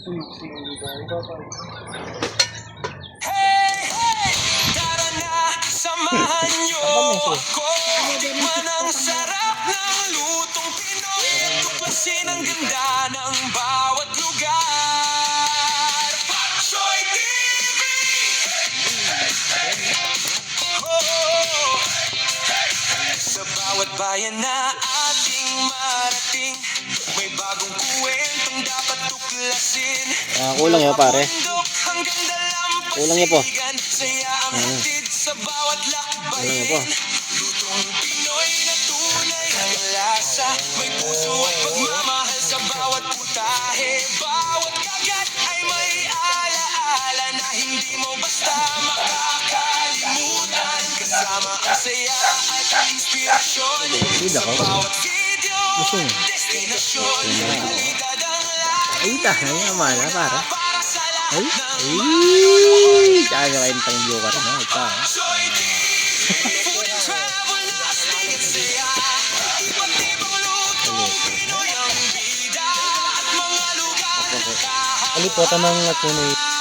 Tara na, samahan niyo ako. Tikman ang sarap ng lutong Pinoy. Tuklasin ang ganda ng bawat lugar. Patchoy TV! Oh, sa bawat bayan na ating marating, may bagong kwentong dapat tuklasin. Kulang yun pare. Kulang yun po. Saya ang hatid sa bawat lakbayin. Lutong Pinoy na tunay ang lasa. May puso at pagmamahal sa bawat putahe. Bawat kagat ay may alaala na hindi mo basta makakalimutan. Kasama ang saya at ang inspirasyon sa bawat video. Destinasyon, kalidad ang lahat. Ay, tahan naman na para. Ay, kaya tayong viewer na ito. Alipotan ng Pinoy.